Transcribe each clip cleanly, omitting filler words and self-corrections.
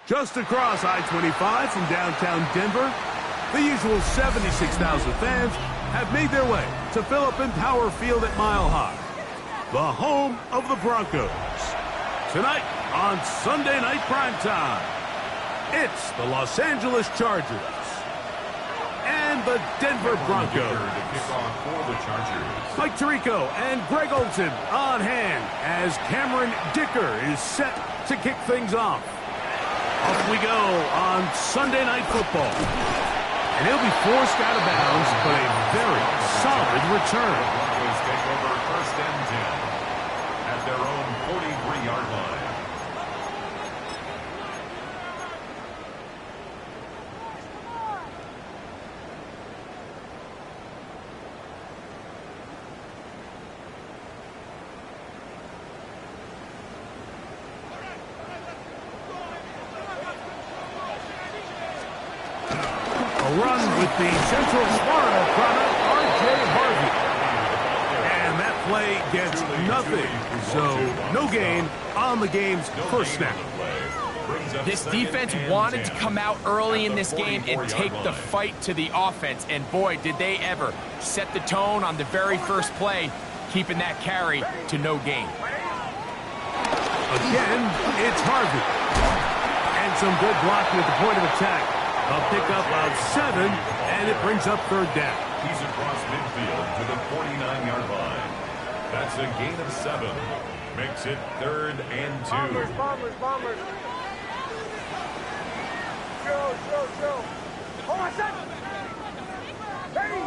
Just across I-25 from downtown Denver, the usual 76,000 fans have made their way to Philip Power Field at Mile High, the home of the Broncos. Tonight on Sunday Night Primetime, it's the Los Angeles Chargers and the Denver Broncos. Mike Tirico and Greg Olsen on hand as Cameron Dicker is set to kick things off. Off we go on Sunday Night Football. And he'll be forced out of bounds, but a very solid return. Broncos take over 1st and 10 at their own 43-yard line. Run with the Central Florida product, R.J. Harvey. And that play gets nothing. So no gain on the game's first snap. This defense wanted to come out early in this game and take the fight to the offense. And boy, did they ever set the tone on the very first play, keeping that carry to no gain. Again, it's Harvey. And some good blocking at the point of attack. A pickup of 7, and it brings up 3rd down. He's across midfield to the 49-yard line. That's a gain of 7. Makes it 3rd and 2. Bombers. Show. Hold on a second. Ready.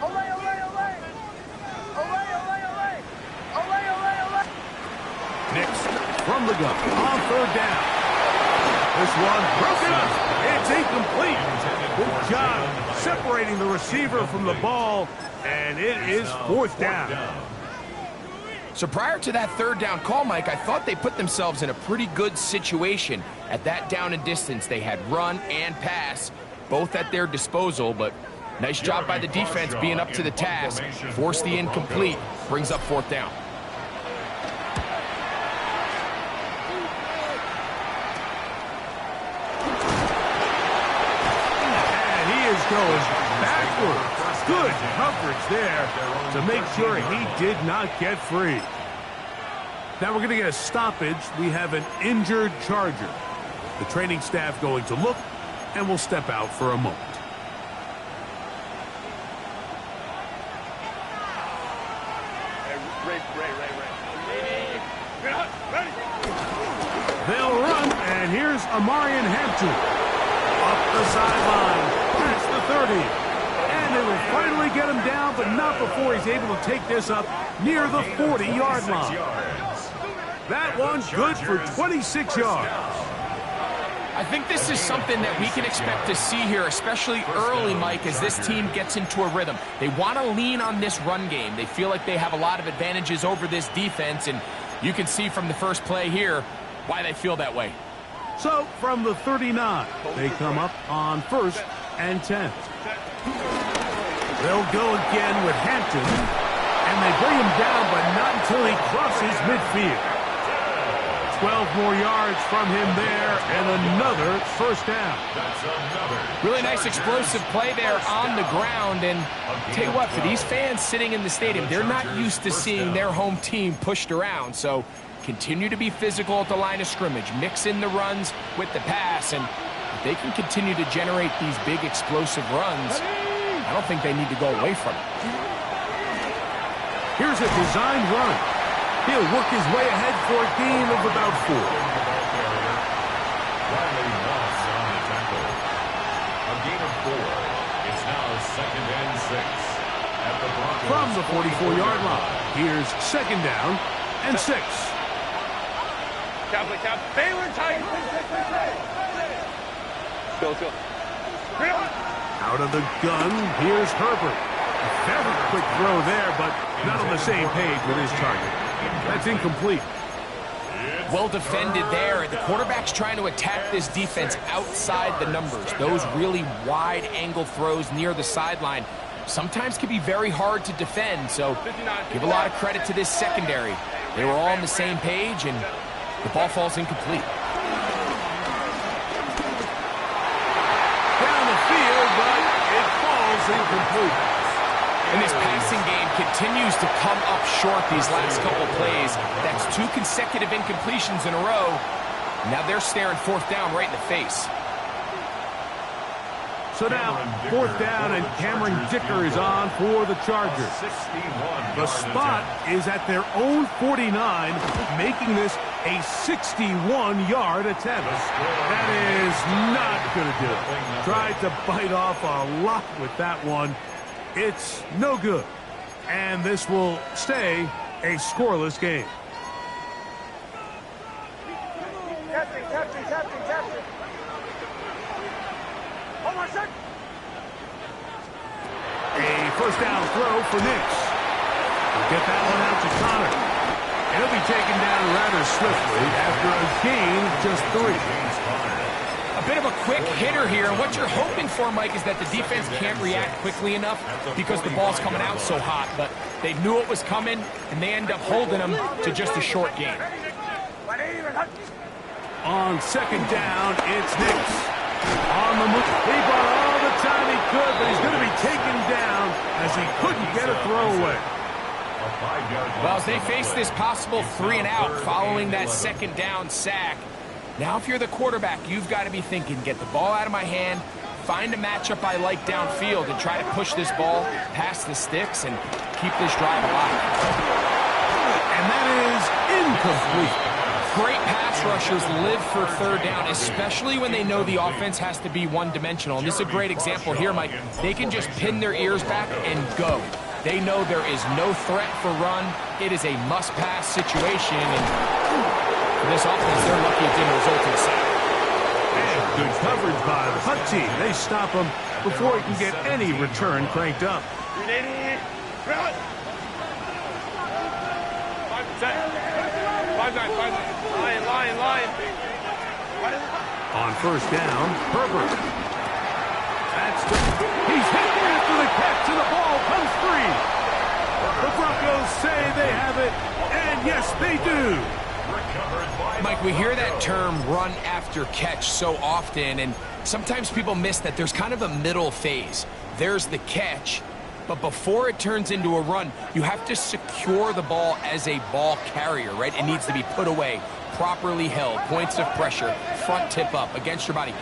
Olay. Next, from the gun, on 3rd down. This one broken up. It's incomplete. Good job separating the receiver from the ball, and it is 4th down. So prior to that 3rd down call, Mike, I thought they put themselves in a pretty good situation. At that down and distance, they had run and pass, both at their disposal, but nice job by the defense being up to the task. Force the incomplete, brings up 4th down. Going backwards. Good coverage there to make sure he did not get free. Now we're going to get a stoppage. We have an injured Charger. The training staff going to look, and we'll step out for a moment. They'll run, and here's Amarian Hampton. Up the sideline. Past the 30. And they will finally get him down, but not before he's able to take this up near the 40-yard line. That one good for 26 yards. I think this is something that we can expect to see here, especially early, Mike, as this team gets into a rhythm. They want to lean on this run game. They feel like they have a lot of advantages over this defense, and you can see from the first play here why they feel that way. So, from the 39, they come up on 1st and 10. They'll go again with Hampton, and they bring him down, but not until he crosses midfield. 12 more yards from him there, and another 1st down. Really nice explosive play there on the ground, and tell you what, for these fans sitting in the stadium, they're not used to seeing their home team pushed around, so continue to be physical at the line of scrimmage, mix in the runs with the pass, and if they can continue to generate these big explosive runs, I don't think they need to go away from it. Here's a designed run. He'll work his way ahead for a gain of about 4. Riley Moss on the tackle. A gain of 4. It's now 2nd and 6 at the Broncos. From the 44-yard line, here's 2nd down and 6. Baylor tight. Let's go. Out of the gun, here's Herbert. A very quick throw there, but not on the same page with his target. That's incomplete. Well defended there. The quarterback's trying to attack this defense outside the numbers. Those really wide angle throws near the sideline sometimes can be very hard to defend, so give a lot of credit to this secondary. They were all on the same page, and the ball falls incomplete. Down the field, but it falls incomplete. And this passing game continues to come up short these last couple plays. That's 2 consecutive incompletions in a row. Now they're staring 4th down right in the face. So now, 4th down, and Cameron Dicker is on for the Chargers. The spot is at their own 49, making this a 61-yard attempt. That is not going to do it. Tried to bite off a lot with that one. It's no good. And this will stay a scoreless game. Captain. Hold on a sec. A first down throw for Nix. We'll get that one out to Connor. He'll be taken down rather swiftly after a gain of just 3. A bit of a quick hitter here, and what you're hoping for, Mike, is that the defense can't react quickly enough because the ball's coming out so hot, but they knew it was coming, and they end up holding them to just a short game. On 2nd down, it's Nix. On the move. He brought all the time he could, but he's going to be taken down as he couldn't get a throwaway. Well, as they face this possible 3 and out following that 2nd down sack, now if you're the quarterback, you've got to be thinking, get the ball out of my hand, find a matchup I like downfield, and try to push this ball past the sticks and keep this drive alive. And that is incomplete. Great pass rushers live for 3rd down, especially when they know the offense has to be one-dimensional. And this is a great example here, Mike. They can just pin their ears back and go. They know there is no threat for run. It is a must-pass situation, and for this offense, they're lucky it didn't result in a sack. And good coverage by the Hunt team. They stop him before he can get any return cranked up. Line. On 1st down, Herbert. He's hit after the catch, and the ball comes free. The Broncos say they have it, and yes, they do. Mike, we hear that term run after catch so often, and sometimes people miss that there's kind of a middle phase. There's the catch, but before it turns into a run, you have to secure the ball as a ball carrier, right? It needs to be put away, properly held, points of pressure, front tip up against your body.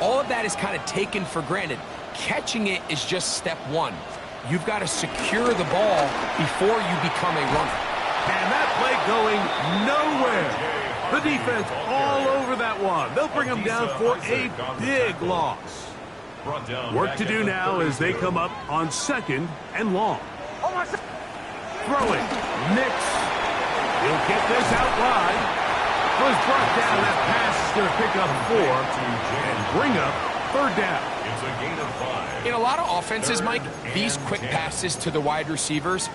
All of that is kind of taken for granted. Catching it is just step 1. You've got to secure the ball before you become a runner. And that play going nowhere. The defense all over that one. They'll bring them down for a big loss. Work to do now as they come up on 2nd and long. Throwing. Nix. He'll get this out wide. Was brought down. That pass is going to pick up 4 and bring up 3rd down. It's a gain of 5. In a lot of offenses, Mike, these quick passes to the wide receivers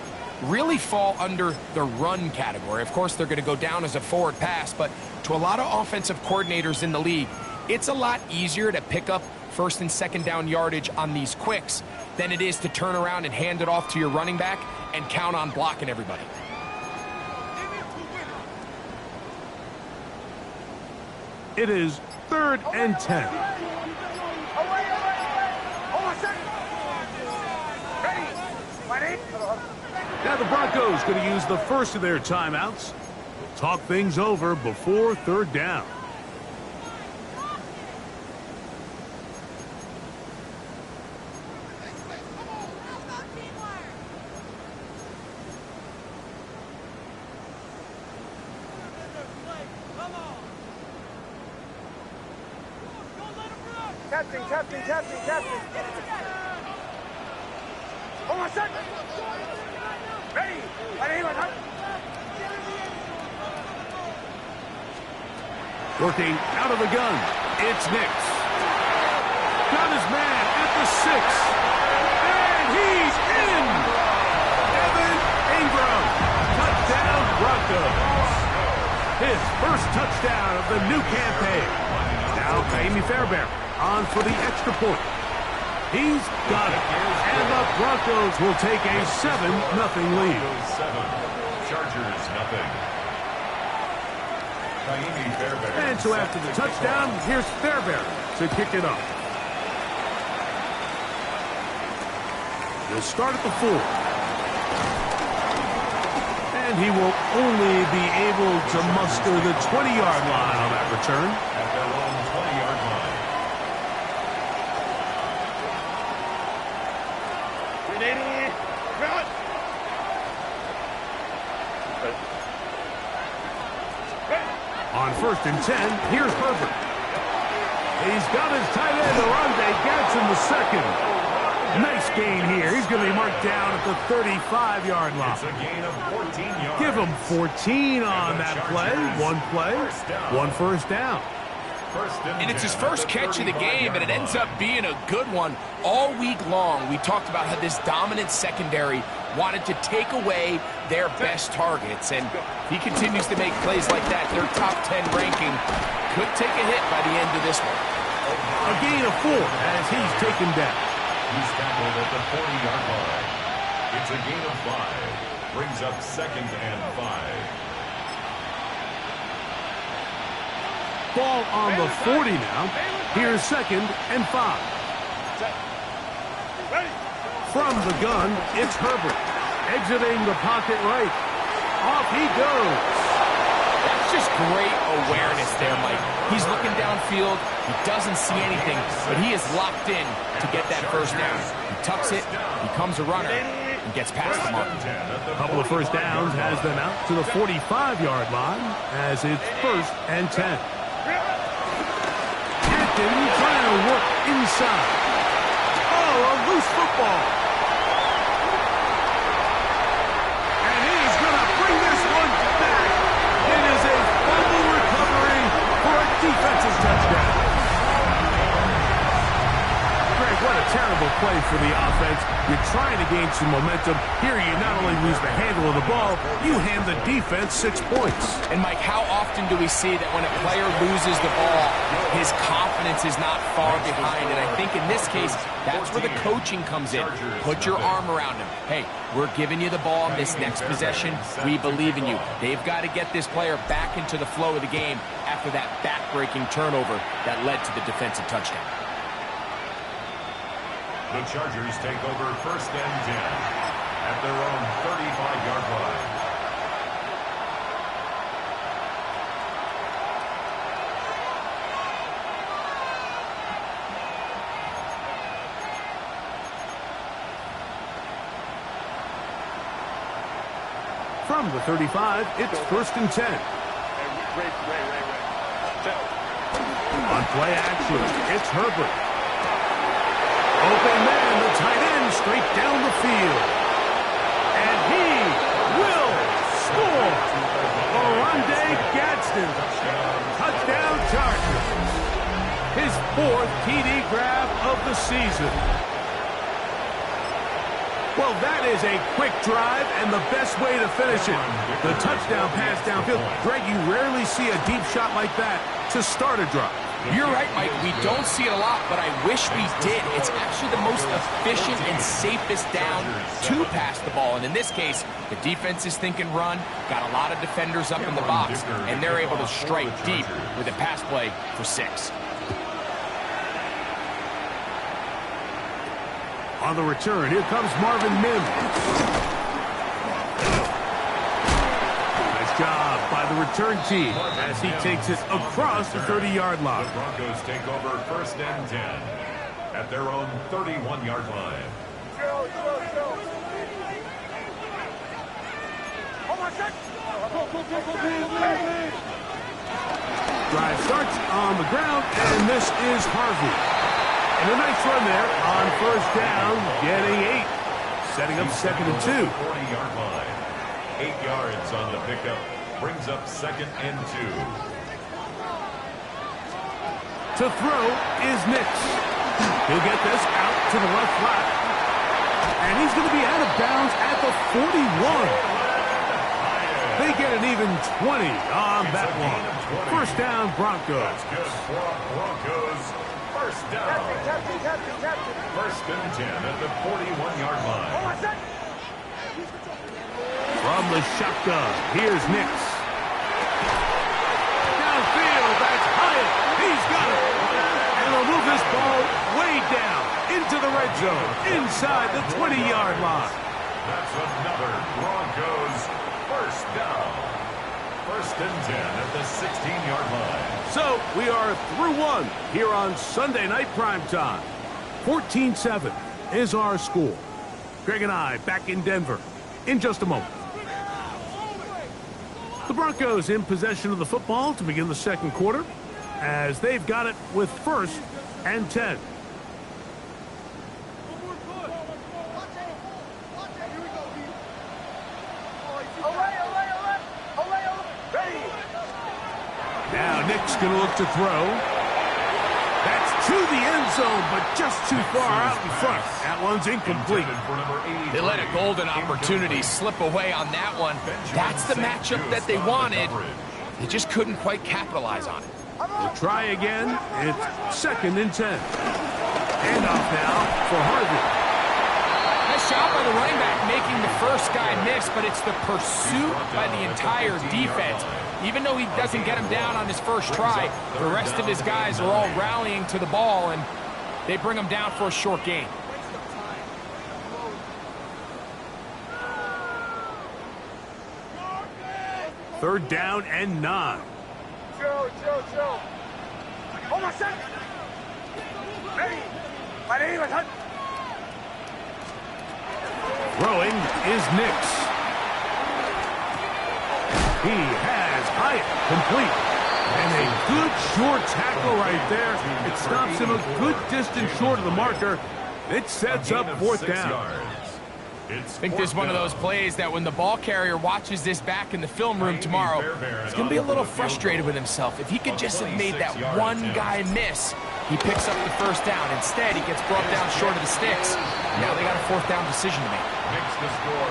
really fall under the run category. Of course, they're going to go down as a forward pass, but to a lot of offensive coordinators in the league, it's a lot easier to pick up 1st and 2nd down yardage on these quicks than it is to turn around and hand it off to your running back and count on blocking everybody. It is 3rd and 10. Now the Broncos going to use the first of their timeouts. We'll talk things over before 3rd down. Captain. Hold on a sec. Ready. Working out of the gun, it's Nix. Got his man at the 6. And he's in! Evan Ingram. Touchdown, Broncos. His first touchdown of the new campaign. Now Amy Fairbairn on for the extra point. He's got it. And the Broncos will take a 7-0 lead. 7, Chargers nothing. And so after the touchdown, here's Fairbairn to kick it off. He'll start at the 4. And he will only be able to muster the 20-yard line on that return. At their own 20-yard line. On 1st and 10, here's Herbert. He's got his tight end, Arande Gadsden the second. Nice gain here. He's going to be marked down at the 35-yard line. It's a gain of 14 yards. Give him 14 on that play. One play, one first down. And it's his first catch of the game, and it ends up being a good one. All week long, we talked about how this dominant secondary wanted to take away their best targets. And if he continues to make plays like that, their top 10 ranking could take a hit by the end of this one. A gain of 4 as he's taken down. He's tackled at the 40-yard line. It's a gain of 5. Brings up 2nd and 5. Ball on the 40 now. Here's 2nd and 5. From the gun, it's Herbert. Exiting the pocket right. Off he goes. That's just great awareness there, Mike. He's looking downfield. He doesn't see anything, but he is locked in to get that first down. He tucks it, becomes a runner, and gets past the mark. A couple of first downs has them out to the 45-yard line as it's 1st and 10. Captain trying to work inside. Oh, a loose football. And he's going to bring this one back. It is a fumble recovery for a defensive touchdown. Greg, what a terrible play for the offense. You're trying to gain some momentum. Here you not only lose the handle of the ball, you hand the defense 6 points. And, Mike, how often do we see that when a player loses the ball, his confidence is not far behind? And I think in this case, that's where the coaching comes in. Put your arm around him. Hey, we're giving you the ball in this next possession. We believe in you. They've got to get this player back into the flow of the game after that back-breaking turnover that led to the defensive touchdown. The Chargers take over 1st and 10 at their own 35-yard line. From the 35, it's 1st and 10. On play action, it's Herbert. Open man, the tight end, straight down the field. And he will score. Arande Gadsden. Touchdown Chargers. His 4th TD grab of the season. Well, that is a quick drive and the best way to finish it. The touchdown pass downfield. Greg, you rarely see a deep shot like that to start a drive. You're right, Mike. We don't see it a lot, but I wish we did. It's actually the most efficient and safest down to pass the ball. And in this case, the defense is thinking run, got a lot of defenders up in the box, and they're able to strike deep with a pass play for 6. On the return, here comes Marvin Mims. Job by the return team as he takes it across the 30-yard line. The Broncos take over 1st and 10 at their own 31-yard line. Drive starts on the ground, and this is Harvey. And a nice run there on 1st down, getting 8. Setting up 2nd and 2. 40-yard line. 8 yards on the pickup. Brings up 2nd and 2. To throw is Nix. He'll get this out to the left flat. And he's going to be out of bounds at the 41. They get an even 20 on that one. First down, Broncos. That's good for Broncos. First down. Captain. First and 10 at the 41-yard line. Hold on, set. From the shotgun, here's Nix. Downfield, that's Hyatt. He's got it. And they'll move this ball way down into the red zone, inside the 20-yard line. That's another Broncos first down. First and 10 at the 16-yard line. So we are through one here on Sunday Night Primetime. 14-7 is our score. Greg and I back in Denver in just a moment. The Broncos in possession of the football to begin the second quarter as they've got it with first and 10. Now Nick's going to look to throw. That's to the end zone, but just too far out in front. That one's incomplete. They let a golden opportunity slip away on that one. That's the matchup that they wanted. They just couldn't quite capitalize on it. We'll try again. It's second and 10. Handoff now for Harvey. Nice job by the running back making the first guy miss, but it's the pursuit by the entire defense. Even though he doesn't get him down on his first try, the rest of his guys are all rallying to the ball, and they bring him down for a short gain. Third down and 9. Chill. Hold on, set. Ready. Throwing is Nix. He has Hyatt complete. And a good short tackle right there. It stops him a good distance short of the marker. It sets up fourth down. I think this is one of those plays that when the ball carrier watches this back in the film room tomorrow, he's going to be a little frustrated with himself. If he could just have made that one guy miss, he picks up the first down. Instead, he gets brought down short of the sticks. Now they got a fourth down decision to make.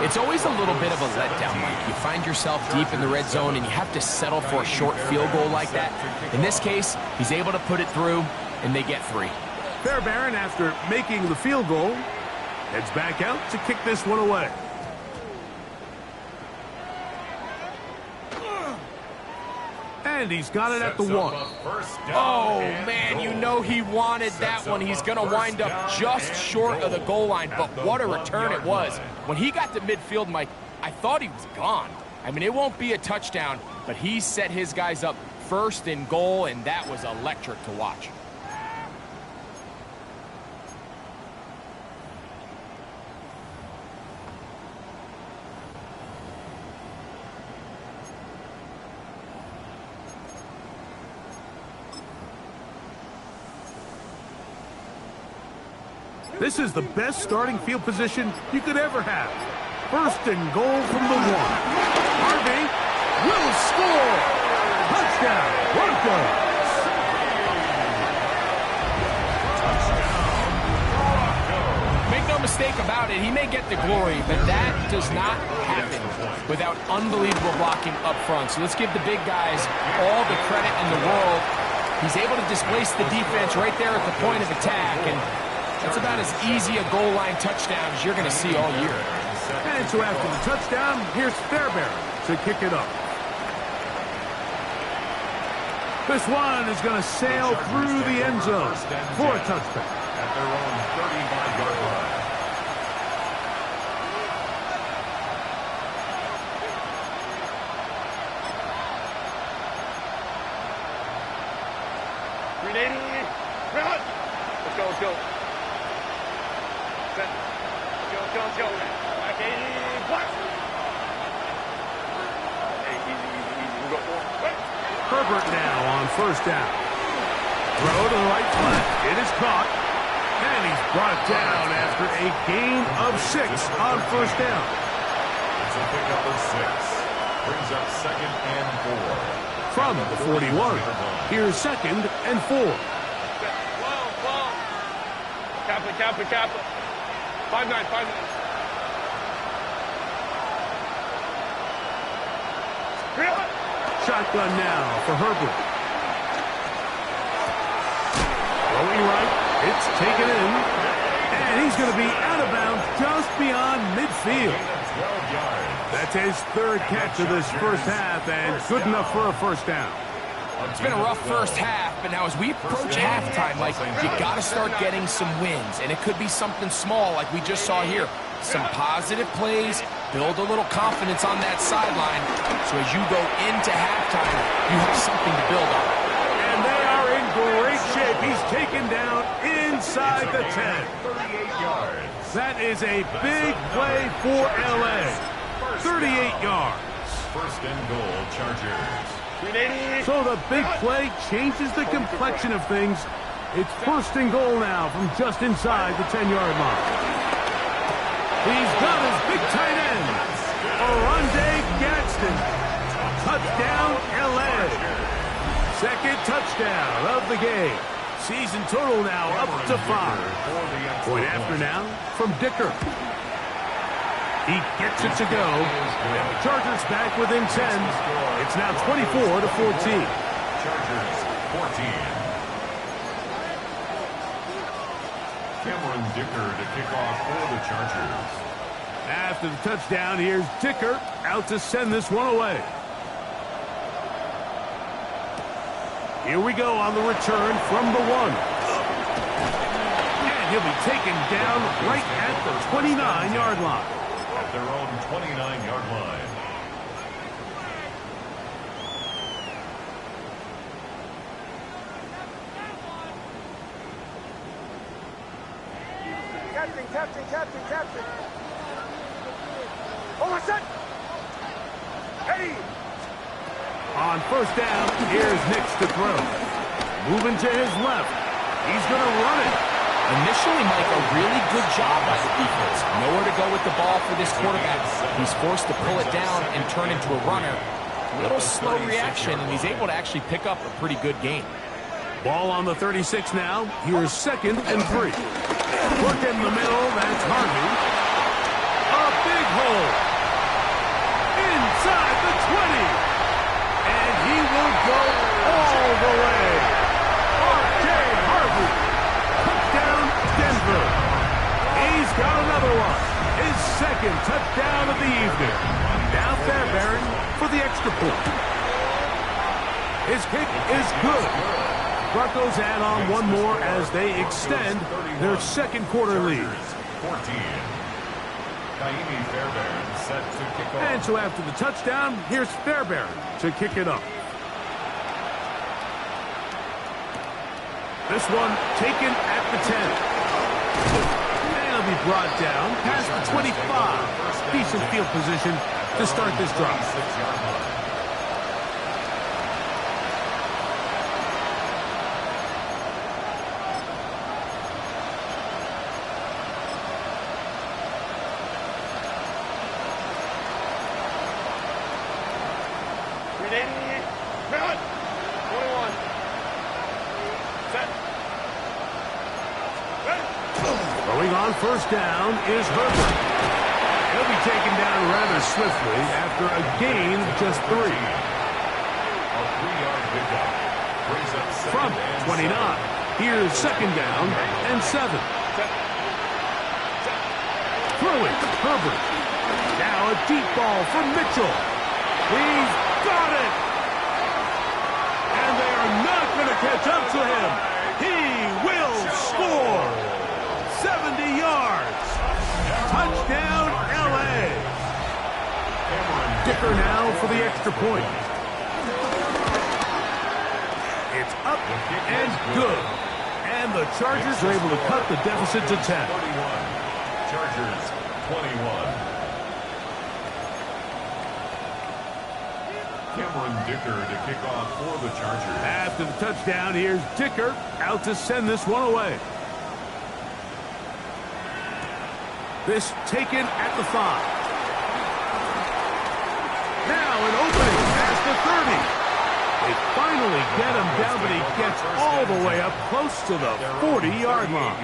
It's always a little bit of a letdown, Mike. You find yourself deep in the red zone, and you have to settle for a short field goal like that. In this case, he's able to put it through, and they get 3. Fairbairn, after making the field goal, heads back out to kick this one away. And he's got it at the 1. Oh, man, you know he wanted that one. He's going to wind up just short of the goal line, but what a return it was. When he got to midfield, Mike, I thought he was gone. I mean, it won't be a touchdown, but he set his guys up first and goal, and that was electric to watch. This is the best starting field position you could ever have. First and goal from the 1. Harvey will score. Touchdown, Broncos. Make no mistake about it, he may get the glory, but that does not happen without unbelievable blocking up front. So let's give the big guys all the credit in the world. He's able to displace the defense right there at the point of attack, and that's about as easy a goal line touchdown as you're going to see all year. And so after the touchdown, here's Fairbairn to kick it up. This one is going to sail through the end zone for a touchback. At their own 35-yard line. Let's go. Set. Go. Back in. What? Hey, easy. Move up more. Herbert now on first down. Throw to the right flat. It is caught. And he's brought down after a gain of 6 on first down. It's a pickup of 6. Brings up second and 4. From the 41, here's second and 4. Cap it. 5-9. Shotgun now for Herbert. Going right. It's taken in. And he's going to be out of bounds just beyond midfield. That's his third catch of this first half, and good enough for a first down. It's been a rough first half, but now as we approach halftime, Mike, you got to start getting some wins, and it could be something small like we just saw here. Some positive plays, build a little confidence on that sideline, so as you go into halftime, you have something to build on. And they are in great shape. He's taken down inside the 10. 38 yards. That is a big play for L.A. 38 yards. First and goal, Chargers. So the big play changes the complexion of things. It's first and goal now from just inside the 10-yard line. He's got his big tight end, Oronde Gadsden. Touchdown, L.A. Second touchdown of the game. Season total now up to 5. Point after now from Dicker. He gets it to go. And the Chargers back within 10. It's now 24-14. Chargers 14. Cameron Dicker to kick off for the Chargers. After the touchdown, here's Dicker out to send this one away. Here we go on the return from the 1. And he'll be taken down right at the 29-yard line. At their own 29-yard line. Captain. Oh, set. Hey. On first down, here's Nix to throw. Moving to his left. He's going to run it. Initially, Mike, a really good job by the defense. Nowhere to go with the ball for this quarterback. He's forced to pull it down and turn into a runner. A little slow reaction, and he's able to actually pick up a pretty good game. Ball on the 36 now. Here's 2nd and 3. Work in the middle. That's Harvey. A big hole. Inside the 20. And he will go all the way. R.J. Harvey. Touchdown, Denver. He's got another one. His second touchdown of the evening. Now Fairbairn for the extra point. His kick is good. Broncos add on one more as they extend their second quarter lead. 14. Kaimi Fairbairn set to kick off. And so after the touchdown, here's Fairbairn to kick it up. This one taken at the 10. And it'll be brought down past the 25. Decent field position to start this drive. 6-yard line. First down is Herbert. He'll be taken down rather swiftly after a gain of just 3. A 3-yard pickup. Brings up From 29. Here's 2nd down and 7. Throwing Herbert. Now a deep ball from Mitchell. He's got it. And they are not going to catch up to him. He will score. 70 yards. Touchdown, L.A. Dicker now for the extra point. It's up and good. And the Chargers are able to cut the deficit to 10. 31. Chargers 21. Cameron Dicker to kick off for the Chargers. After the touchdown, here's Dicker out to send this one away. This taken at the 5. Now an opening past the 30. They finally get him down, but he gets all the way up close to the 40-yard line.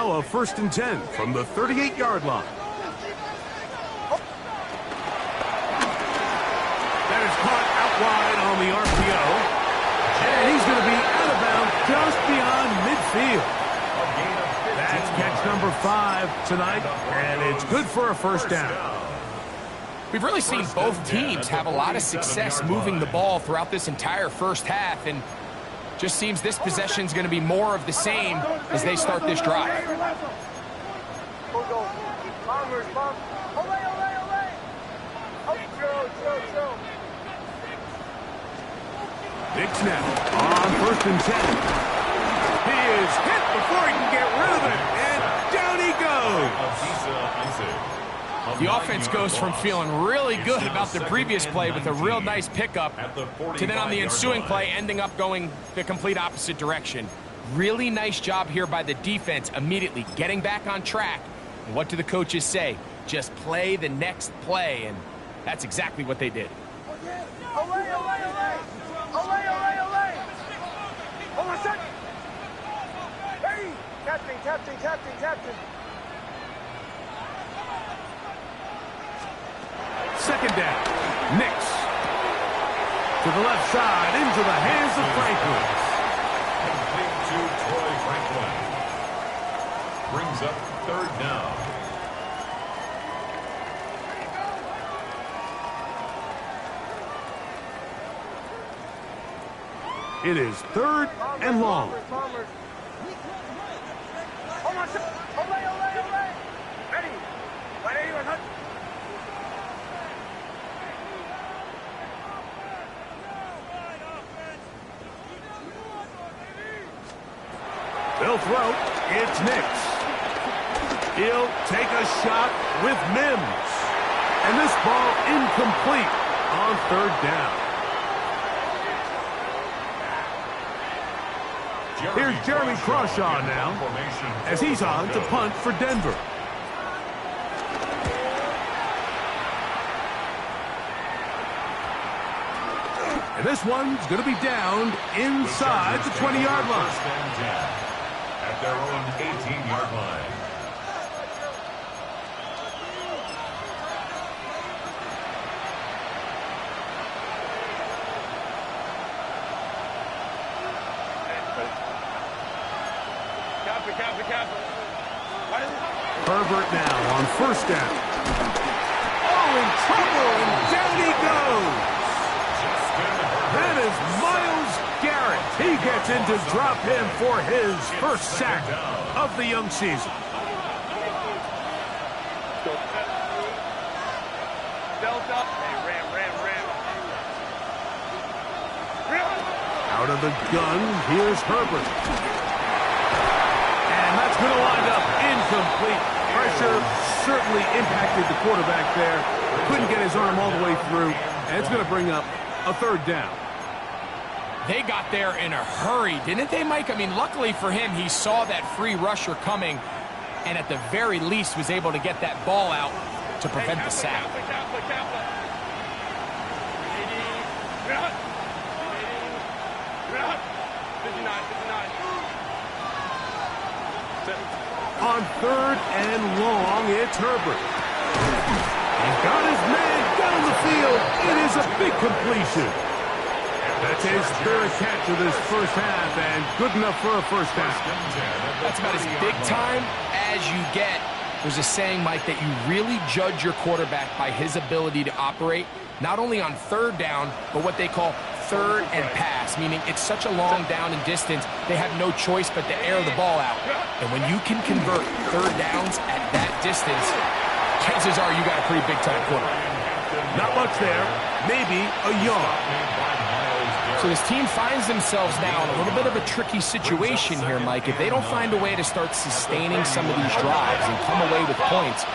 now a 1st and 10 from the 38-yard line. That is caught out wide on the RPO. And he's going to be out of bounds just beyond midfield. That's catch number 5 tonight, and it's good for a 1st down. We've really seen both teams have a lot of success moving the ball throughout this entire first half, and just seems this possession is going to be more of the same as they start this drive. Dix now on 1st and 10. He is hit before he can get rid of it, and down he goes. The offense goes from feeling really good about the previous play with a real nice pickup to then on the ensuing play ending up going the complete opposite direction. Really nice job here by the defense immediately getting back on track. And what do the coaches say? Just play the next play, and that's exactly what they did. Captain. 2nd down. Nix. To the left side, into the hands of Franklin. Complete to Troy Franklin. Brings up 3rd down. It is 3rd and long. They'll throw. It's Nix. He'll take a shot with Mims. And this ball incomplete on 3rd down. Here's Jeremy Crawshaw now as he's on to punt for Denver. And this one's going to be down inside the 20-yard line. At their own 18-yard line. Herbert now on 1st down. Oh, in trouble, and down he goes. That is Myles Garrett. He gets in to drop him for his 1st sack of the young season. Out of the gun, here's Herbert. And that's going to wind up incomplete. Pressure certainly impacted the quarterback there. Couldn't get his arm all the way through. And it's going to bring up a 3rd down. They got there in a hurry, didn't they, Mike? I mean, luckily for him, he saw that free rusher coming and at the very least was able to get that ball out to prevent the sack. On 3rd and long, it's Herbert. He's got his man down the field. It is a big completion. That's his 3rd catch of this 1st half, and good enough for a 1st down. That's about as big time as you get. There's a saying, Mike, that you really judge your quarterback by his ability to operate, not only on 3rd down, but what they call 3rd and pass, meaning it's such a long down and distance, they have no choice but to air the ball out. And when you can convert 3rd downs at that distance, chances are you got a pretty big-time quarterback. Not much there. Maybe a yard. So this team finds themselves now in a little bit of a tricky situation here, Mike. If they don't find a way to start sustaining some of these drives and come away with points,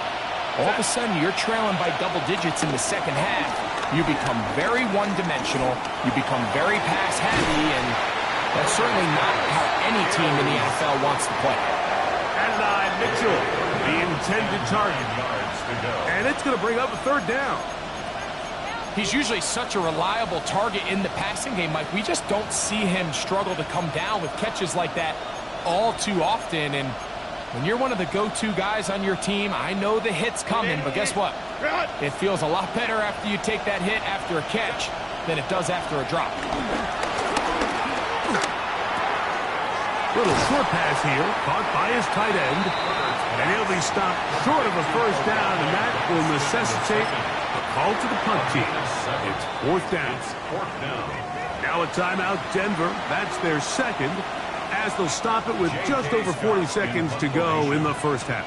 all of a sudden you're trailing by double digits in the 2nd half. You become very one-dimensional. You become very pass-heavy, and that's certainly not how any team in the NFL wants to play. And Mitchell, the intended target. And it's going to bring up a 3rd down. He's usually such a reliable target in the passing game, Mike. We just don't see him struggle to come down with catches like that all too often. And When you're one of the go-to guys on your team, I know the hit's coming, but guess what? It feels a lot better after you take that hit after a catch than it does after a drop. Little short pass here, caught by his tight end, and he'll be stopped short of a first down, and that will necessitate a call to the punt team. It's fourth down. Now a timeout, Denver. That's their second, as they'll stop it with just over 40 seconds to go in the first half.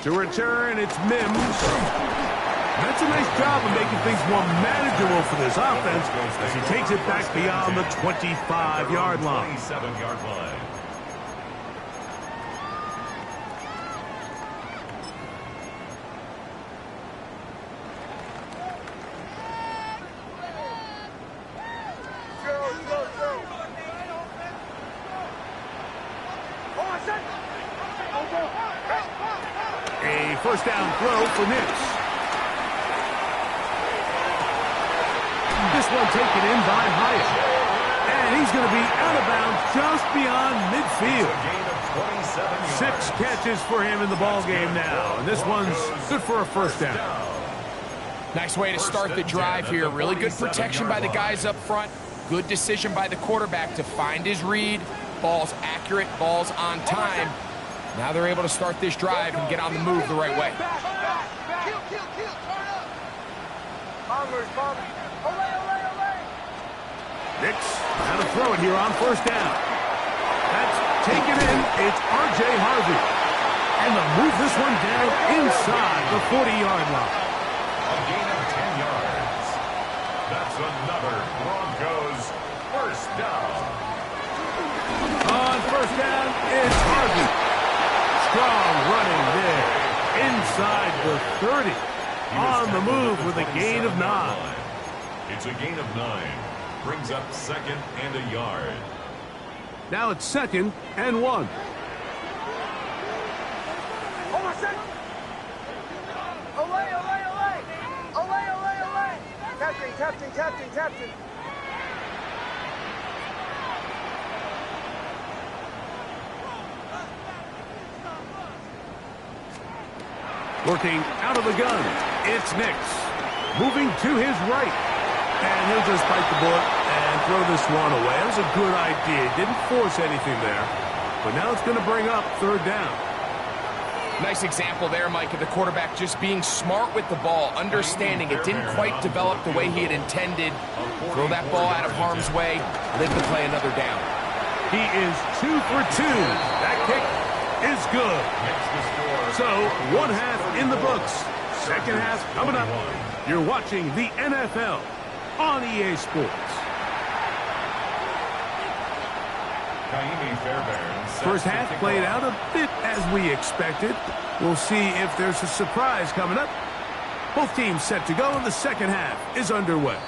To return, it's Mims. That's a nice job of making things more manageable for this offense as he takes it back beyond the 25-yard line. 27-yard line. A first down throw for Nix. This one taken in by Hyatt. And he's going to be out of bounds just beyond midfield. 6 catches for him in the ballgame now. And this one's good for a first down. Nice way to start the drive here. Really good protection by the guys up front. Good decision by the quarterback to find his read. Ball's accurate, ball's on time. Now they're able to start this drive and get on the move the right way. Nix, how to throw it here on first down. That's taken in. It's R.J. Harvey. And they'll move this one down inside the 40-yard line. A gain of 10 yards. That's another Broncos first down. On first down, it's Harvey. Strong running there. Inside the 30. On the move with a gain of 9. It's a gain of 9. Brings up second and a yard. Now it's second and 1. Captain. Working out of the gun, it's Nix. Moving to his right. And he'll just bite the bullet and throw this one away. That was a good idea. Didn't force anything there. But now it's going to bring up third down. Nice example there, Mike, of the quarterback just being smart with the ball, understanding it didn't quite develop the way he had intended. Throw that ball out of harm's way, live to play another down. He is 2 for 2. That kick is good. So, one half in the books. Second half coming up. You're watching the NFL on EA Sports. First half played out a bit as we expected. We'll see if there's a surprise coming up. Both teams set to go, and the second half is underway.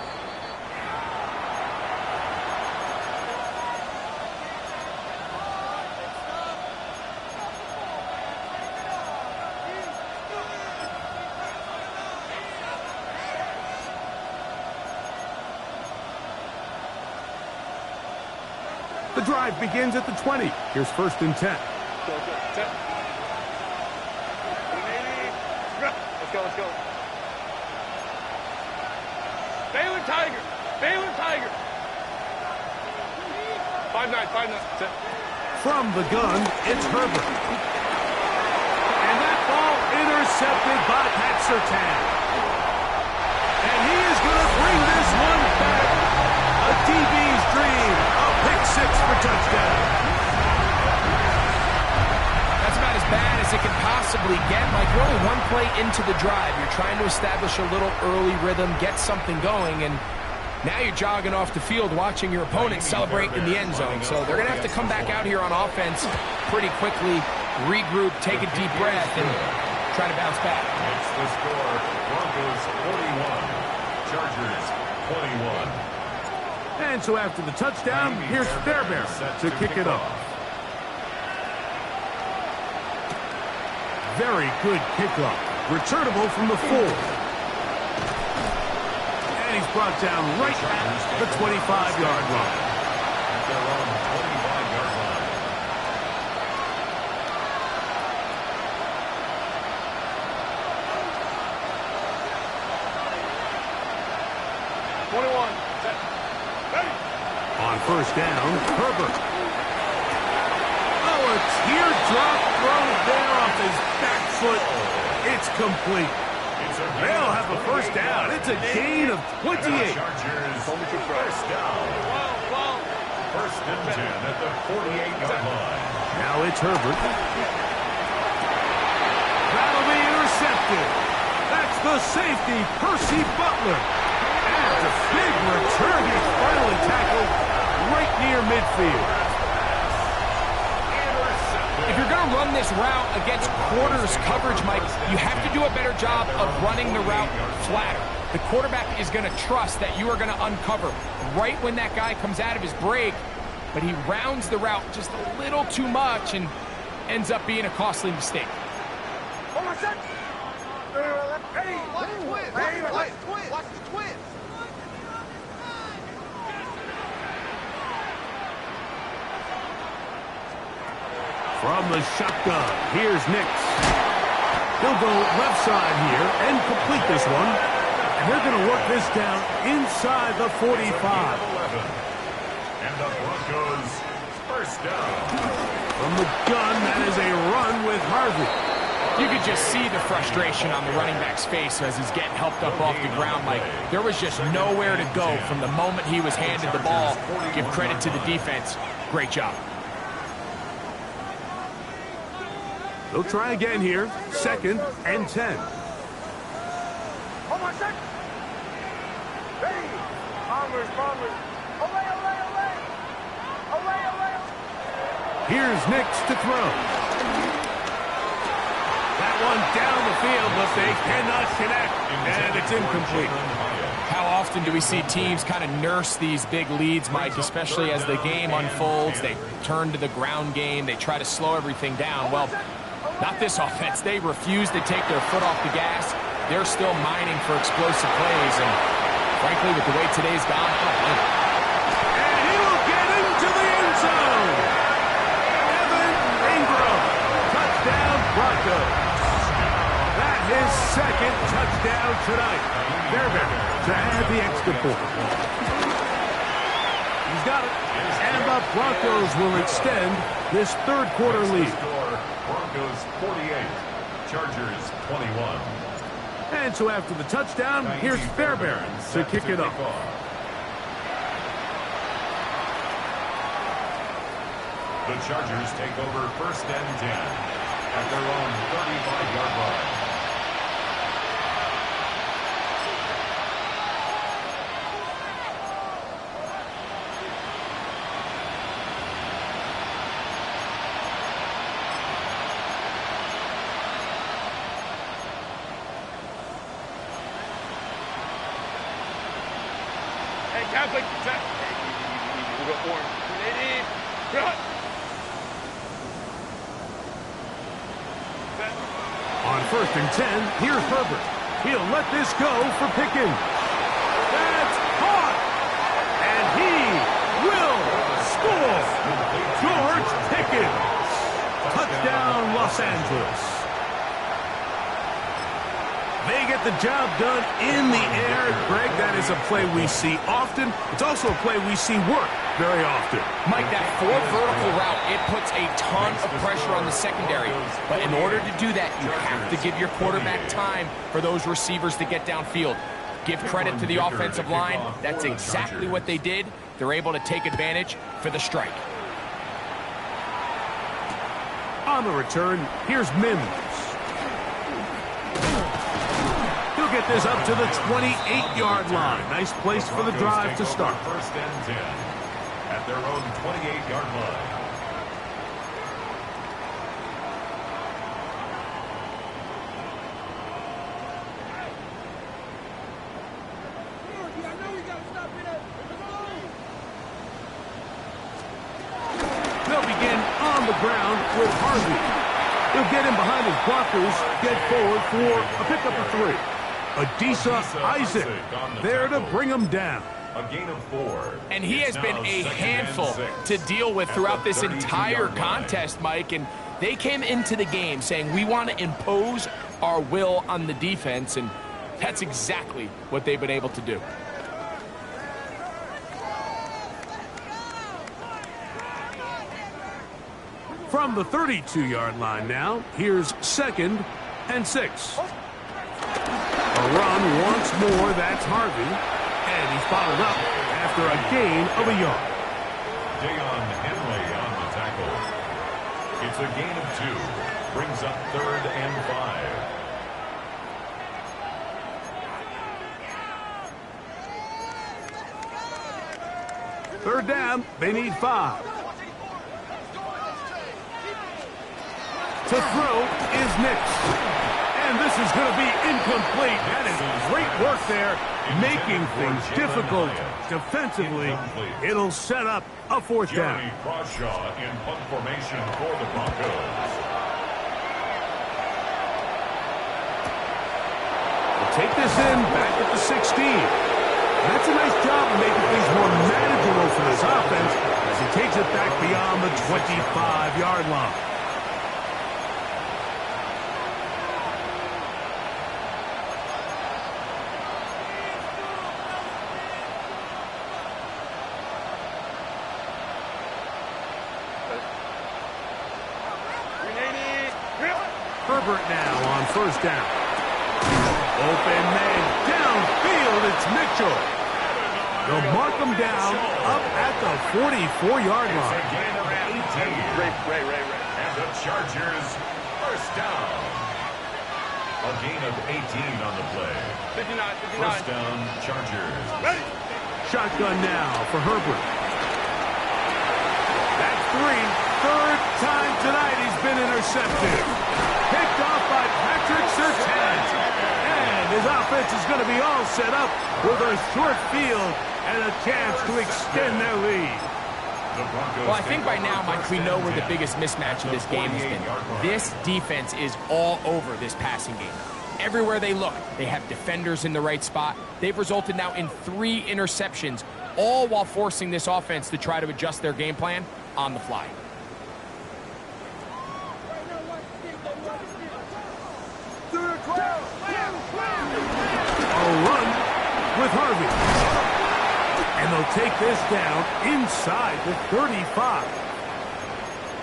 The drive begins at the 20. Here's first and 10. Let's go. Baylor Tiger. 5-9. From the gun, it's Herbert. And that ball intercepted by Pat Surtain. And he is going to bring this one back. A DB's dream. A pick 6 for touchdown. That's about as bad as it can possibly get. Like, you're only one play into the drive. You're trying to establish a little early rhythm, get something going, and now you're jogging off the field watching your opponent celebrate in the end zone. So they're going to have to come back out here on offense pretty quickly, regroup, take a deep breath, and try to bounce back. It's the score. Broncos 41, Chargers 21. And so after the touchdown, here's Fairbairn to kick it off. Very good kickoff. Returnable from the 4. And he's brought down right at the 25-yard line. At their own 25-yard line. 21. Ready. On first down, Herbert. Oh, a teardrop throw there off his back foot. It's complete. They'll have a first down. It's a gain of 28. Chargers, first down. First and 10 at the 48-yard line. Now it's Herbert. That'll be intercepted. That's the safety, Percy Butler. And a big return. He's finally tackled right near midfield. If you're going to run this route against quarters coverage, Mike, you have to do a better job of running the route flatter. The quarterback is going to trust that you are going to uncover right when that guy comes out of his break, but he rounds the route just a little too much and ends up being a costly mistake. Hold on, set. Ready. Watch the twist. Watch the twist. From the shotgun, here's Nix. He'll go left side here and complete this one. And they're going to work this down inside the 45. And the Broncos first down. From the gun, that is a run with Harvey. You could just see the frustration on the running back's face as he's getting helped up off the ground, Mike. There was just nowhere to go from the moment he was handed the ball. Give credit to the defense. Great job. They'll try again here. Second and 10. Hold on, set. Ready. Bombers. Away. Here's Nix to throw. That one down the field, but they cannot connect. And it's incomplete. How often do we see teams kind of nurse these big leads, Mike, especially as the game unfolds? They turn to the ground game. They try to slow everything down. Well, not this offense. They refuse to take their foot off the gas. They're still mining for explosive plays. And frankly, with the way today's gone, I don't know. And he will get into the end zone. Evan Ingram. Touchdown, Broncos. That his second touchdown tonight. Fairbairn to add the extra point. He's got it. And the Broncos will extend this third quarter lead. Broncos 48, Chargers 21. And so after the touchdown, here's Fairbairn to kick it off. The Chargers take over first and 10 at their own 35-yard line. Catholic. We go for him. On first and 10, here's Herbert. He'll let this go for Pickens. That's caught. And he will score. George Pickens. Touchdown, Los Angeles. They get the job done in the air. Greg, that is a play we see often. It's also a play we see work very often. Mike, that four vertical route, it puts a ton of pressure on the secondary. But in order to do that, you have to give your quarterback time for those receivers to get downfield. Give credit to the offensive line. That's exactly what they did. They're able to take advantage for the strike. On the return, here's Mims. He'll get this up to the 28-yard line. Nice place for the drive to start. First and 10 at their own 28-yard line. They'll begin on the ground with Harvey. He'll get in behind his blockers, get forward for a pickup of 3. Adisa Isaac there to bring him down. A gain of 4. And he has been a handful to deal with throughout this entire contest, Mike. And they came into the game saying, we want to impose our will on the defense. And that's exactly what they've been able to do. From the 32-yard line now, here's 2nd and 6. A run once more, that's Harvey. And he's followed up after a gain of a yard. Dan Henley on the tackle. It's a gain of 2. Brings up 3rd and 5. Third down, they need 5. To throw is Nix. And this is going to be incomplete. That is great work there, making things difficult defensively. It'll set up a 4th down. Johnny Crawshaw in punt formation for the Broncos. We'll take this in back at the 16. That's a nice job of making things more manageable for this offense as he takes it back beyond the 25-yard line. Herbert now on 1st down. Open man downfield, it's Mitchell. They'll mark him down up at the 44-yard line. It's a gain of 18. And the Chargers 1st down. A gain of 18 on the play. 59. 1st down, Chargers. Ready. Shotgun now for Herbert. That's 3. 3rd time tonight he's been intercepted. Picked off by Patrick Surtain. And his offense is going to be all set up with a short field and a chance to extend their lead. Well, I think by now, Mike, we know where the biggest mismatch of this game has been. This defense is all over this passing game. Everywhere they look, they have defenders in the right spot. They've resulted now in 3 interceptions, all while forcing this offense to try to adjust their game plan on the fly. A run with Harvey. And they'll take this down inside the 35.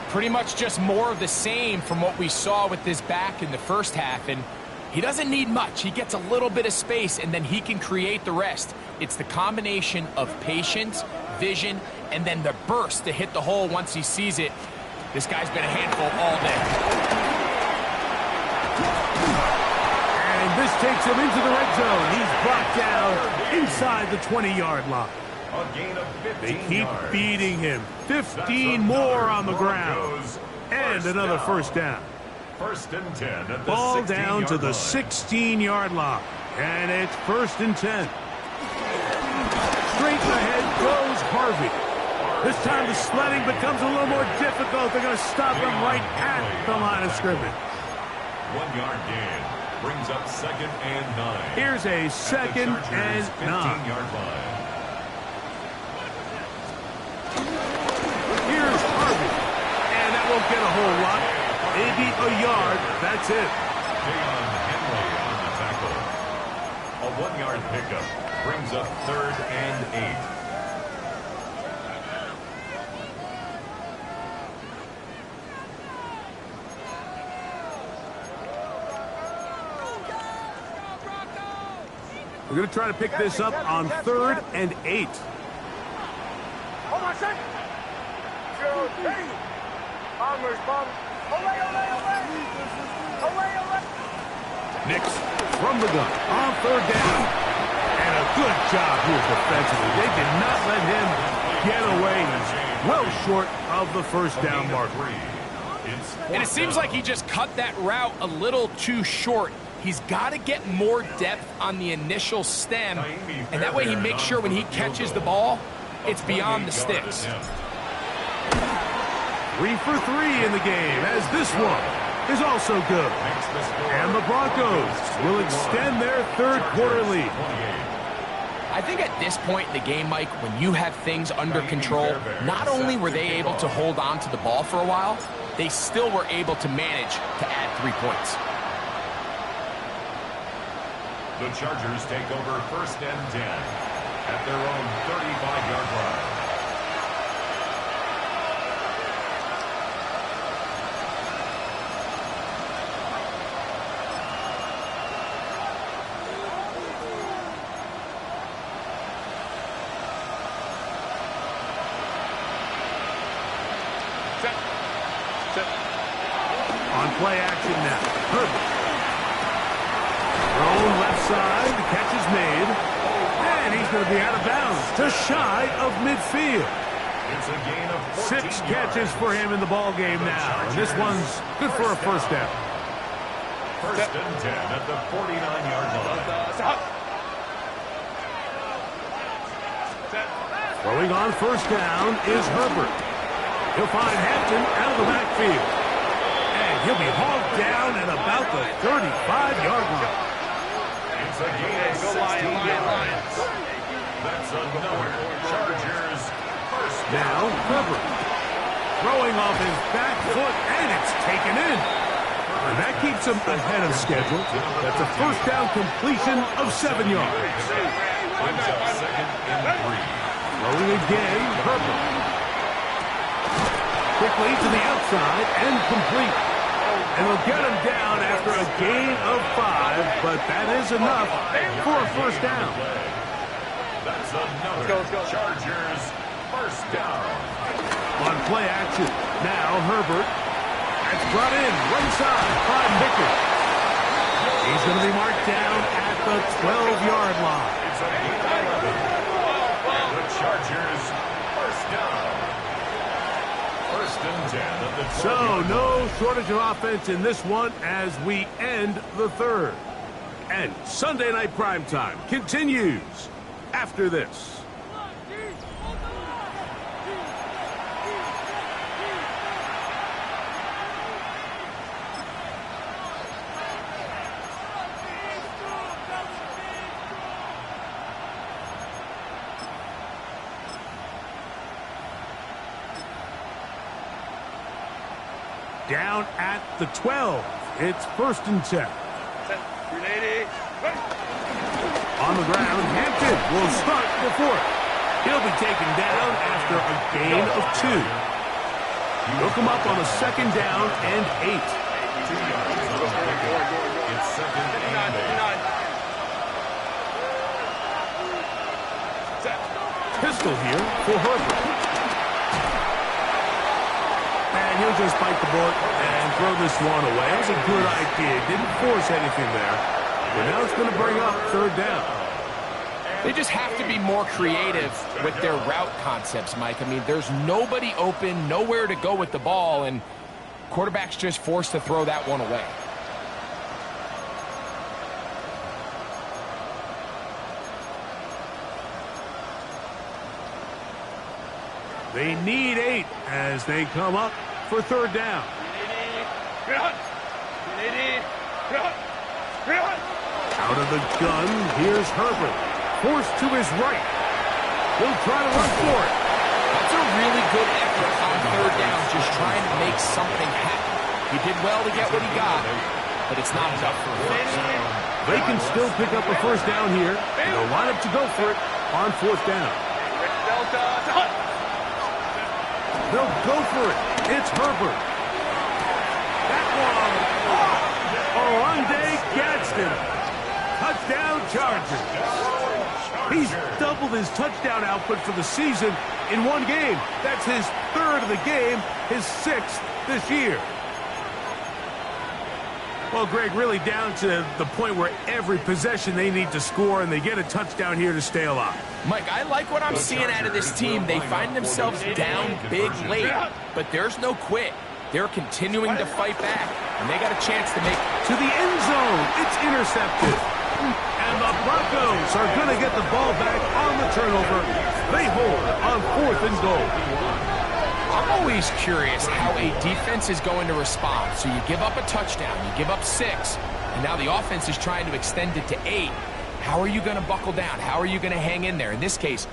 Pretty much just more of the same from what we saw with this back in the first half. And he doesn't need much. He gets a little bit of space, and then he can create the rest. It's the combination of patience, vision, and then the burst to hit the hole once he sees it. This guy's been a handful all day. And this takes him into the red zone. He's brought down inside the 20-yard line. A gain of 15 They keep yards. beating him. 15 more on the ground. And another 1st down. 1st and 10 at the Ball 16-yard down to the line. 16-yard line. And it's 1st and 10. Straight ahead goes Harvey. This time the sledding becomes a little more difficult. They're going to stop him right at the line of scrimmage. 1-yard gain. Brings up 2nd and 9. Here's a 2nd and 9. 15-yard line. Here's Harvey. And that won't get a whole lot. Maybe a yard. That's it. Dan Henley on the tackle. A 1-yard pickup. Brings up 3rd and 8. We're going to try to pick this up on 3rd and 8. Hold on a second. Good. Hey. Bombers, bomb. Away, away, away. Away, away. Nix from the gun on 3rd down. And a good job here defensively. They did not let him get away. He's well short of the 1st down marker. And it seems like he just cut that route a little too short. He's got to get more depth on the initial stem, and that way he makes sure when he catches the ball, it's beyond the sticks. 3 for 3 in the game as this one is also good. And the Broncos will extend their third quarter lead. I think at this point in the game, Mike, when you have things under control, not only were they able to hold on to the ball for a while, they still were able to manage to add 3 points. The Chargers take over 1st and 10 at their own 35-yard line. On play action now. Herbert. Thrown left side. The catch is made. And he's going to be out of bounds. Just shy of midfield. It's a gain of 14 6 catches for him in the ball game now. And this one's good for a first down. 1st and 10 at the 49-yard line. Throwing on first down is Herbert. He'll find Hampton out of the backfield. And he'll be hauled down at about the 35-yard line. It's a gain of 16 yards. That's another Chargers first down. Now, Herbert. Throwing off his back foot, and it's taken in. And that keeps him ahead of schedule. That's a first down completion of 7 yards. Brings up 2nd and 3. Throwing again, Herbert. Quickly to the outside and complete. And they'll get him down after a gain of 5, but that is enough for a first down. That's another Chargers first down. On play action, now Herbert. That's brought in, right side by Pickett. He's going to be marked down at the 12-yard line. It's a gain of 11. The Chargers first down. 1st and 10 at the 12. So, no shortage of offense in this one as we end the third. And Sunday Night Primetime continues after this. Down at the 12. It's 1st and 10. On the ground, Hampton will start the fourth. He'll be taken down after a gain of 2. He'll come up on a 2nd down and 8. 2 yards on the pickup. It's 2nd and 8. Pistol here for Herbert. And he'll just bite the bullet and throw this one away. That was a good idea. Didn't force anything there. But now it's going to bring up 3rd down. They just have to be more creative with their route concepts, Mike. I mean, there's nobody open, nowhere to go with the ball, and quarterback's just forced to throw that one away. They need 8 as they come up for 3rd down. Out of the gun, here's Herbert. Forced to his right. He'll try to run for it. That's a really good effort on 3rd down, just trying to make something happen. He did well to get what he got, but it's not enough for a first. They can still pick up a first down here, and they'll line up to go for it on 4th down. They'll go for it. It's Herbert. That one. Oronde Gadsden. Touchdown Chargers. He's doubled his touchdown output for the season in one game. That's his 3rd of the game, his 6th this year. Well, Greg, really down to the point where every possession they need to score, and they get a touchdown here to stay alive. Mike, I like what I'm seeing out of this team. They find themselves down big late, but there's no quit. They're continuing to fight back, and they got a chance to make it. To the end zone, it's intercepted. And the Broncos are going to get the ball back on the turnover. They hold on 4th and goal. always curious how a defense is going to respond. So you give up a touchdown, you give up 6, and now the offense is trying to extend it to 8. How are you going to buckle down? How are you going to hang in there? In this case,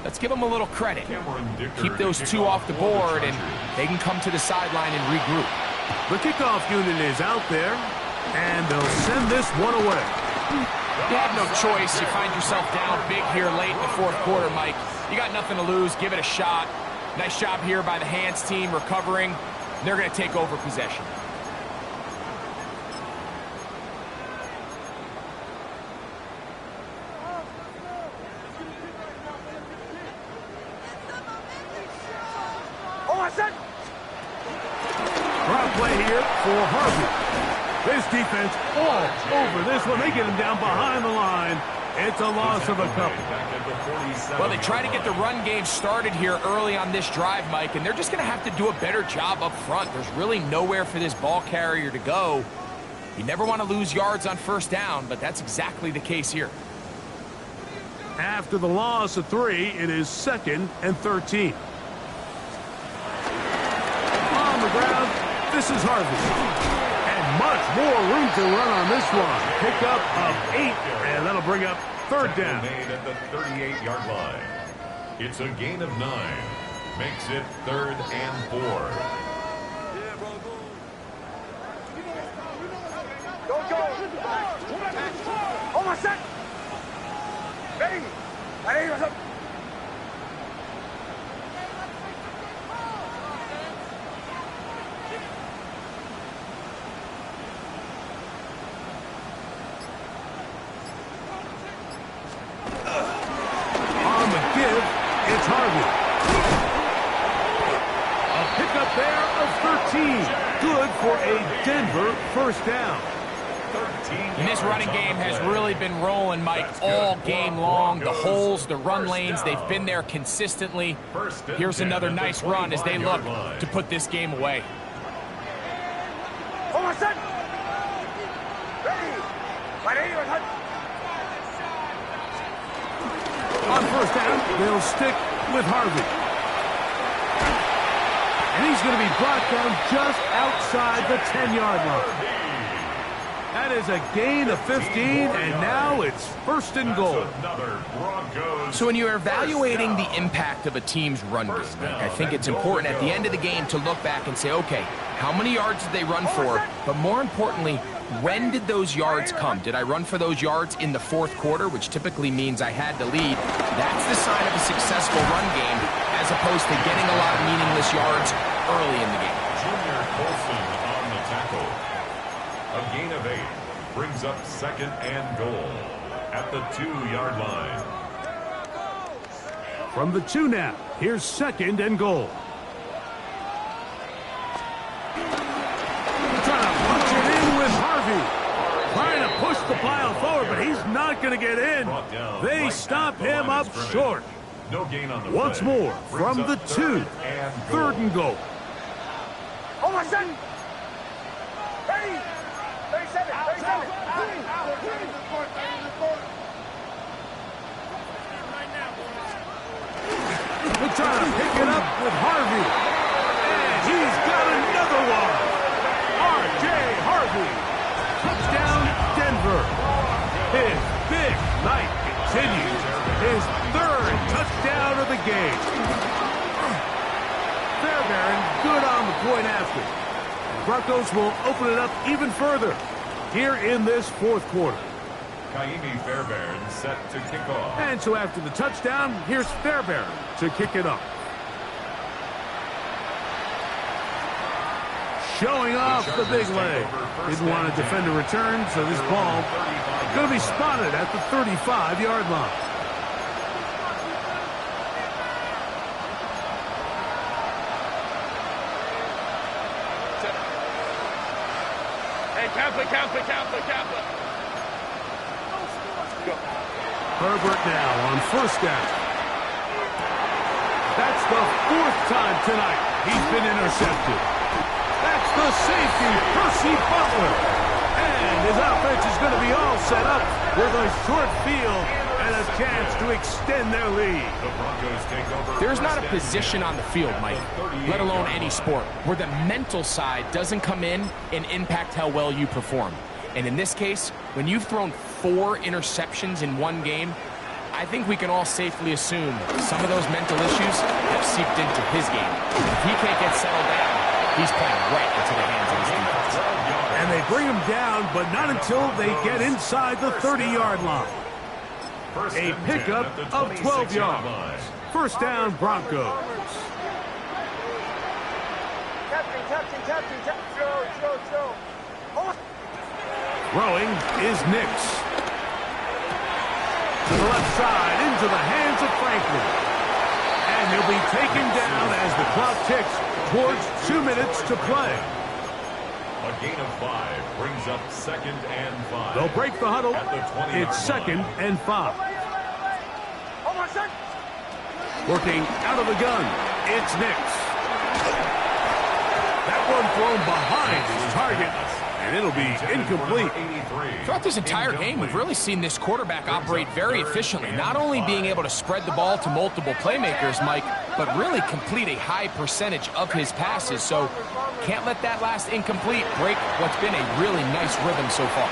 let's give them a little credit. Keep those 2 off the board, and they can come to the sideline and regroup. The kickoff unit is out there, and they'll send this one away. You have no choice. You find yourself down big here late in the 4th quarter, Mike. You got nothing to lose. Give it a shot. Nice job here by the hands team recovering. They're going to take over possession. Ground play here for Harvey. This defense all over this one. They get him down behind the line. It's a loss of a couple. Well, they try to get the run game started here early on this drive, Mike, and they're just going to have to do a better job up front. There's really nowhere for this ball carrier to go. You never want to lose yards on 1st down, but that's exactly the case here. After the loss of 3, it is 2nd and 13. On the ground, this is Harvey. And much more room to run on this one. Pick up of 8, and that'll bring up 3rd down. Made at the 38-yard line. It's a gain of 9. Makes it 3rd and 4. Go. On my set. Ready. On the give, it's Harvey. A pickup there of 13. Good for a Denver 1st down. And this running game has really been rolling, Mike, all game long. The holes, the run lanes, they've been there consistently. Here's another nice run as they look to put this game away. On my set. Ready. On 1st down, they'll stick with Harvey. And he's going to be brought down just outside the 10-yard line. That is a gain of 15, and now it's 1st and goal. So when you're evaluating the impact of a team's run game, I think it's important at the end of the game to look back and say, okay, how many yards did they run for? But more importantly, when did those yards come? Did I run for those yards in the 4th quarter, which typically means I had to lead? That's the sign of a successful run game, as opposed to getting a lot of meaningless yards early in the game. Junior Colson on the tackle. A gain of 8 brings up 2nd and goal at the 2-yard line. From the 2 now, here's 2nd and goal. Trying to punch it in with Harvey. Trying to push the pile forward, but he's not going to get in. They stop him up short. No gain on the Once play. more, from the 2, 3rd and goal. On my set. Ready. 37. They're trying to pick it up with Harvey. And he's got another one. R.J. Harvey. Touchdown, Denver. His big night continues. His 3rd touchdown of the game. Fairbairn good on the point after. Broncos will open it up even further here in this 4th quarter. Kaimi Fairbairn set to kick off. And so after the touchdown, here's Fairbairn to kick it up. Showing off the big leg. Didn't want to defend a return, so this ball going to be spotted at the 35-yard line. Hey, count it. Herbert now on 1st down. That's the 4th time tonight he's been intercepted. That's the safety, Percy Butler. And his offense is going to be all set up with a short field and a chance to extend their lead. The Broncos take over. There's not a position on the field, Mike, let alone any sport, where the mental side doesn't come in and impact how well you perform. And in this case, when you've thrown 4 interceptions in one game, I think we can all safely assume some of those mental issues have seeped into his game. If he can't get settled down, he's playing right into the hands of his defense. And they bring him down, but not until they get inside the 30-yard line. A pickup of 12 yards. First down, Broncos. Throwing is Nix. To the left side, into the hands of Franklin. And he'll be taken down as the clock ticks towards 2 minutes to play. A gain of 5 brings up 2nd and 5. They'll break the huddle. It's 2nd and 5. Working out of the gun, it's Nix. That one thrown behind his target, and it'll be incomplete. Throughout this entire game, we've really seen this quarterback operate very efficiently, not only being able to spread the ball to multiple playmakers, Mike, but really complete a high percentage of his passes. So can't let that last incomplete break what's been a really nice rhythm so far.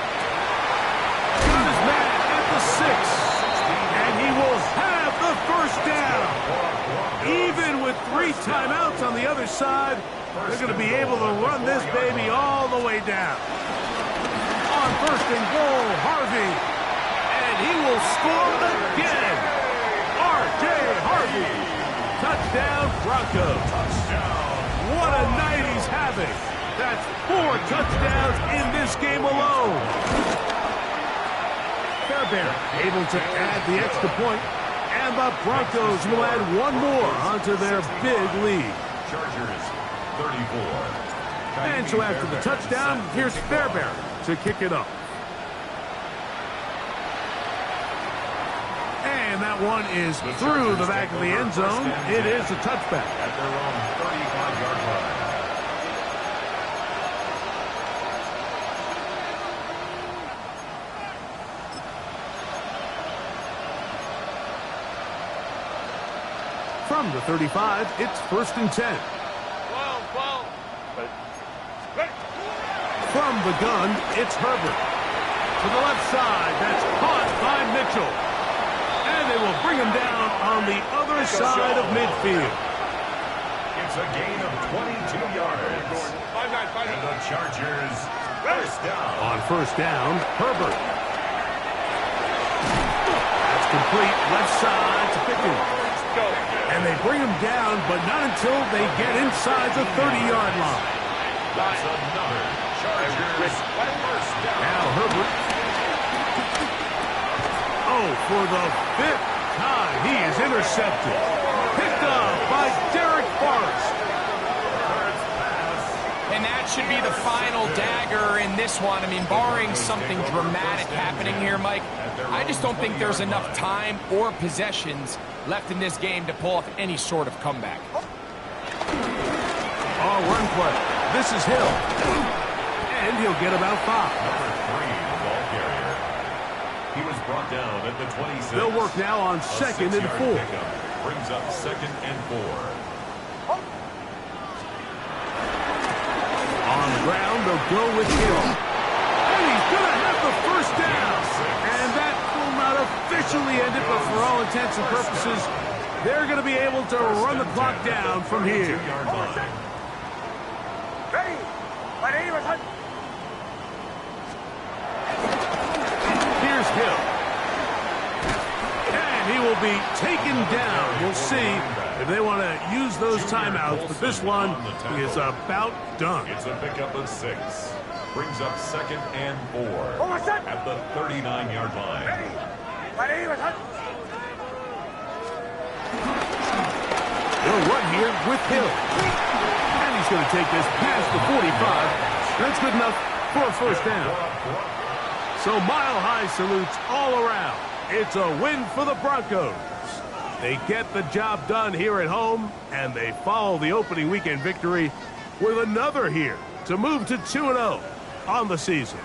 Got his man at the 6, and he will have the first down. Even with 3 timeouts on the other side, they're going to be able to run this baby all the way down. On 1st and goal, Harvey. And he will score again. R.J. Harvey. Touchdown, Broncos. What a night he's having. That's 4 touchdowns in this game alone. Fairbairn able to add the extra point, and the Broncos will add 1 more onto their big lead. Chargers 34. And so after the touchdown, here's Fairbairn to kick it up. And that one is through the back of the end zone. It is a touchback. At their own 35-yard line. From the 35, it's 1st and 10. From the gun, it's Herbert. To the left side, that's caught by Mitchell. And they will bring him down on the other side of midfield. It's a gain of 22 yards. And the Chargers first down. On 1st down, Herbert. That's complete, left side to Pickens. And they bring him down, but not until they get inside the 30-yard line. That's another Chargers first down. Now Herbert. Oh, for the 5th time, he is intercepted. Picked up by Derek Forrest. And that should be the final dagger in this one. I mean, barring something dramatic happening here, Mike, I just don't think there's enough time or possessions left in this game to pull off any sort of comeback. Oh, run play. This is Hill. And he'll get about 5. Number 3, the ball carrier. He was brought down at the 26. They'll work now on 2nd and 4. Brings up 2nd and 4. On the ground, they'll go with Hill. And he's going to have the first down. And that will not officially end it, but for all intents and purposes, they're going to be able to run the clock down from here. Here's Hill. And he will be taken down. We'll see if they want to use those timeouts, but this one is about done. It's a pickup of 6. Brings up 2nd and 4 at the 39-yard line. They'll run here with Hill. And he's going to take this past the 45. That's good enough for a first down. So mile-high salutes all around. It's a win for the Broncos. They get the job done here at home, and they follow the opening weekend victory with another here to move to 2-0 on the season.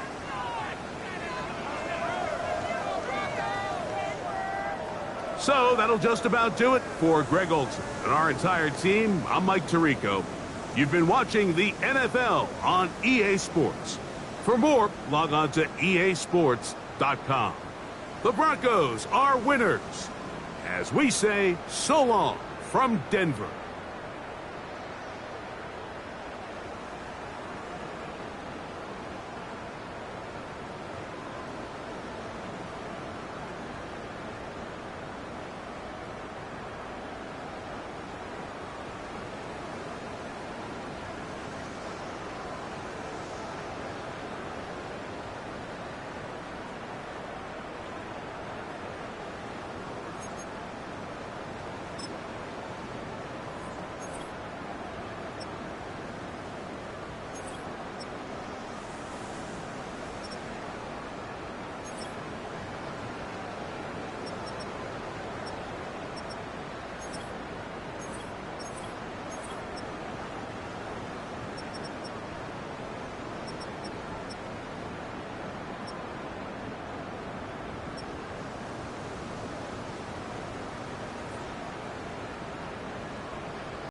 So that'll just about do it for Greg Olson and our entire team. I'm Mike Tirico. You've been watching the NFL on EA Sports. For more, log on to easports.com. The Broncos are winners. As we say, so long from Denver.